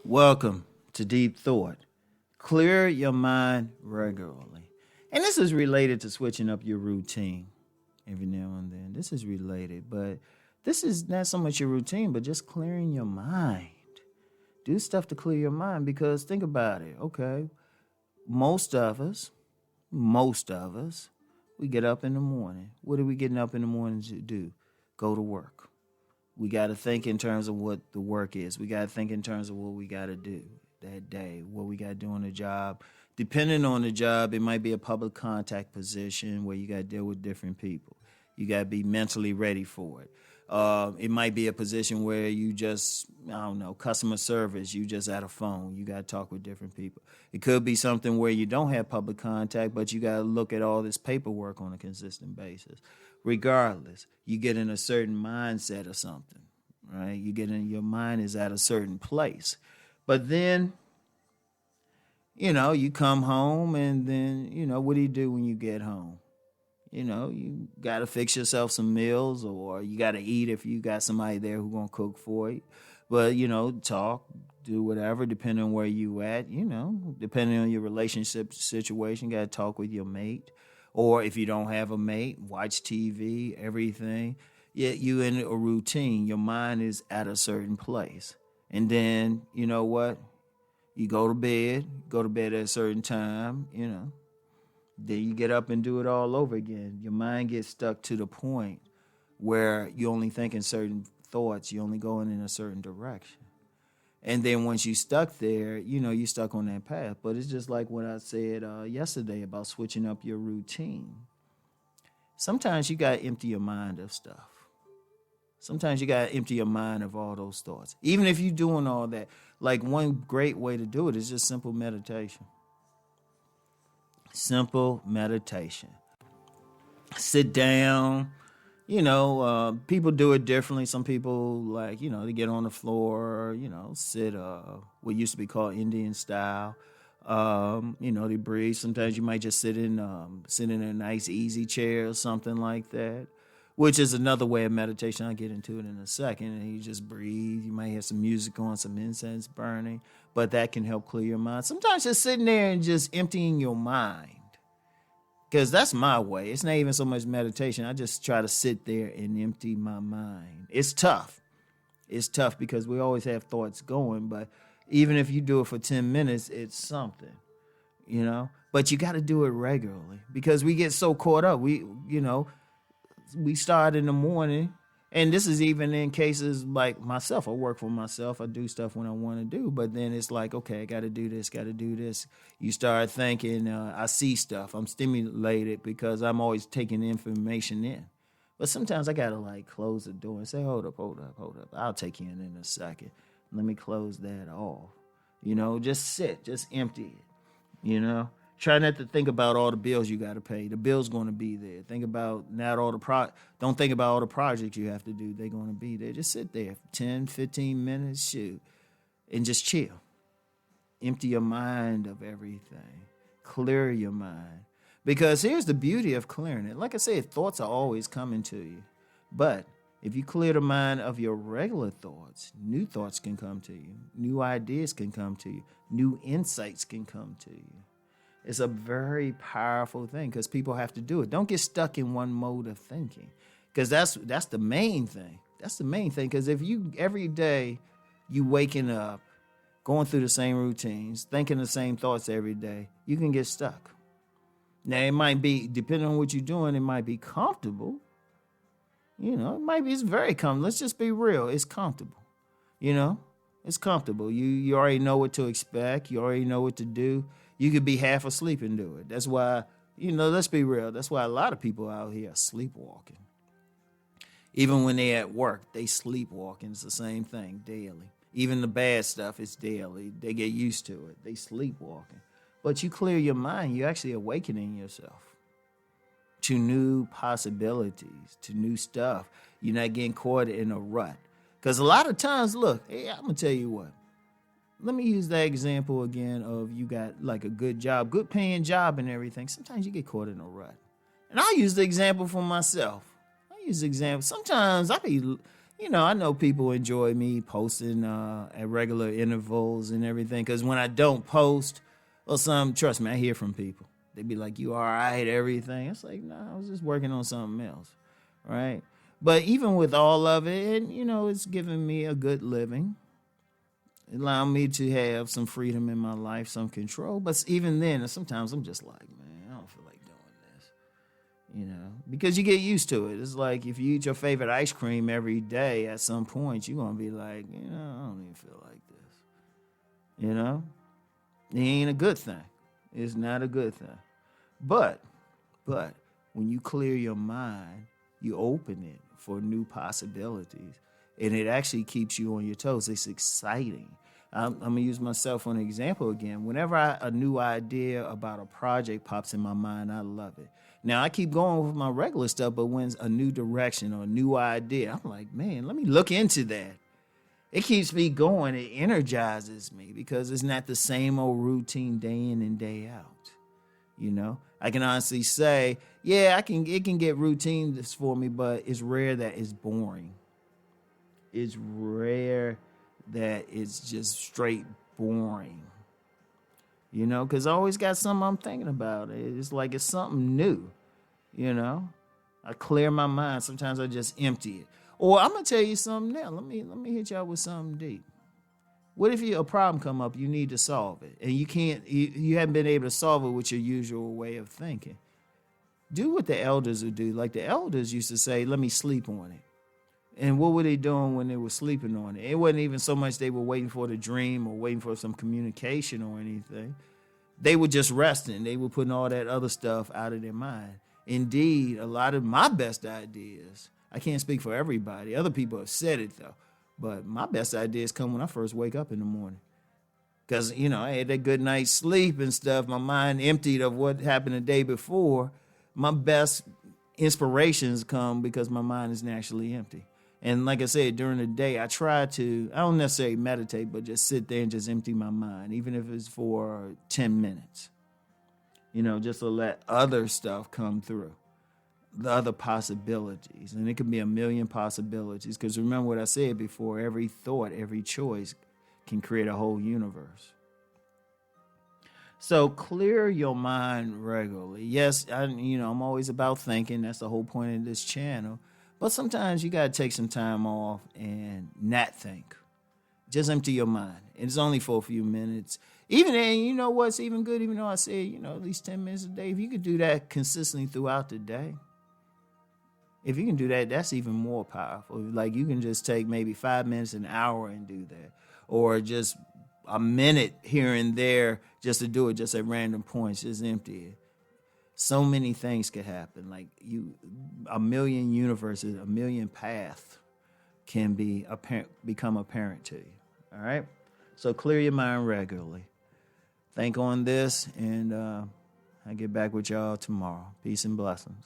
Welcome to Deep Thought. Clear your mind regularly. And this is related to switching up your routine every now and then. This is related, but this is not so much your routine, but just clearing your mind. Do stuff to clear your mind because think about it, okay? Most of us, we get up in the morning. What are we getting up in the morning to do? Go to work. We got to think in terms of what the work is. We got to think in terms of what we got to do that day, what we got to do on the job. Depending on the job, it might be a public contact position where you got to deal with different people. You got to be mentally ready for it. It might be a position where you just, customer service, you just at a phone. You got to talk with different people. It could be something where you don't have public contact, but you got to look at all this paperwork on a consistent basis. Regardless, you get in a certain mindset or something, right? Your mind is at a certain place. But then, you come home and then, what do you do when you get home? You got to fix yourself some meals or you got to eat if you got somebody there who's going to cook for you. But, talk, do whatever, depending on where you at, depending on your relationship situation, got to talk with your mate. Or if you don't have a mate, watch TV, everything. Yet you in a routine. Your mind is at a certain place. And then, you know what? You go to bed at a certain time, Then you get up and do it all over again. Your mind gets stuck to the point where you only think in certain thoughts. You're only going in a certain direction. And then once you stuck there, you stuck on that path. But it's just like what I said yesterday about switching up your routine. Sometimes you got to empty your mind of stuff. Sometimes you got to empty your mind of all those thoughts. Even if you're doing all that, like one great way to do it is just simple meditation. Simple meditation. Sit down. People do it differently. Some people they get on the floor, sit what used to be called Indian style. They breathe. Sometimes you might just sit in a nice easy chair or something like that, which is another way of meditation. I'll get into it in a second. And you just breathe. You might have some music on, some incense burning, but that can help clear your mind. Sometimes just sitting there and just emptying your mind. Because that's my way. It's not even so much meditation. I just try to sit there and empty my mind. It's tough. It's tough because we always have thoughts going. But even if you do it for 10 minutes, it's something, But you got to do it regularly because we get so caught up. We start in the morning. And this is even in cases like myself. I work for myself. I do stuff when I want to do. But then it's like, okay, I got to do this. You start thinking, I see stuff. I'm stimulated because I'm always taking information in. But sometimes I got to close the door and say, hold up. I'll take you in a second. Let me close that off. Just sit, just empty it, Try not to think about all the bills you got to pay. The bill's going to be there. Think about don't think about all the projects you have to do. They're going to be there. Just sit there for 10, 15 minutes, shoot, and just chill. Empty your mind of everything. Clear your mind. Because here's the beauty of clearing it. Like I said, thoughts are always coming to you. But if you clear the mind of your regular thoughts, new thoughts can come to you. New ideas can come to you. New insights can come to you. It's a very powerful thing because people have to do it. Don't get stuck in one mode of thinking because that's the main thing. That's the main thing because if you every day you waking up, going through the same routines, thinking the same thoughts every day, you can get stuck. Now, it might be, depending on what you're doing, it might be comfortable. It's very comfortable. Let's just be real. It's comfortable. It's comfortable. You already know what to expect. You already know what to do. You could be half asleep and do it. That's why, let's be real. That's why a lot of people out here are sleepwalking. Even when they're at work, they sleepwalking. It's the same thing daily. Even the bad stuff is daily. They get used to it. They sleepwalking. But you clear your mind. You're actually awakening yourself to new possibilities, to new stuff. You're not getting caught in a rut. Because a lot of times, look, I'm going to tell you what. Let me use that example again of you got a good job, good paying job and everything. Sometimes you get caught in a rut. And I'll use the example for myself. Sometimes I be, I know people enjoy me posting at regular intervals and everything. Because when I don't post, well, trust me, I hear from people. They be like, "You all right?" Everything. It's like, nah, I was just working on something else, right? But even with all of it, it's giving me a good living. It allowed me to have some freedom in my life, some control. But even then, sometimes I'm just like, man, I don't feel like doing this, because you get used to it. It's like if you eat your favorite ice cream every day, at some point, you're going to be like, I don't even feel like this. It ain't a good thing. It's not a good thing. But when you clear your mind, you open it for new possibilities. And it actually keeps you on your toes. It's exciting. I'm going to use myself for an example again. Whenever a new idea about a project pops in my mind, I love it. Now, I keep going with my regular stuff, but when a new direction or a new idea, I'm like, man, let me look into that. It keeps me going. It energizes me because it's not the same old routine day in and day out. I can honestly say, yeah, it can get routine for me, but it's rare that it's boring. It's rare that it's just straight boring. Because I always got something I'm thinking about. It's like it's something new. I clear my mind. Sometimes I just empty it. Or I'm gonna tell you something now. Let me hit y'all with something deep. What if a problem come up, you need to solve it, and you haven't been able to solve it with your usual way of thinking? Do what the elders would do. Like the elders used to say, "Let me sleep on it." And what were they doing when they were sleeping on it? It wasn't even so much they were waiting for the dream or waiting for some communication or anything. They were just resting. They were putting all that other stuff out of their mind. Indeed, a lot of my best ideas, I can't speak for everybody. Other people have said it, though. But my best ideas come when I first wake up in the morning. Because, I had that good night's sleep and stuff. My mind emptied of what happened the day before. My best inspirations come because my mind is naturally empty. And like I said, during the day, I don't necessarily meditate, but just sit there and just empty my mind, even if it's for 10 minutes, just to let other stuff come through, the other possibilities. And it could be a million possibilities, because remember what I said before, every thought, every choice can create a whole universe. So clear your mind regularly. Yes, I'm always about thinking. That's the whole point of this channel. But sometimes you got to take some time off and not think. Just empty your mind. It's only for a few minutes. Even then, you know what's even good? Even though I said, at least 10 minutes a day. If you could do that consistently throughout the day, if you can do that, that's even more powerful. Like you can just take maybe 5 minutes, an hour and do that. Or just a minute here and there just to do it just at random points. Just empty it. So many things could happen. Like a million universes, a million paths can become apparent to you. All right? So clear your mind regularly. Think on this, and I'll get back with y'all tomorrow. Peace and blessings.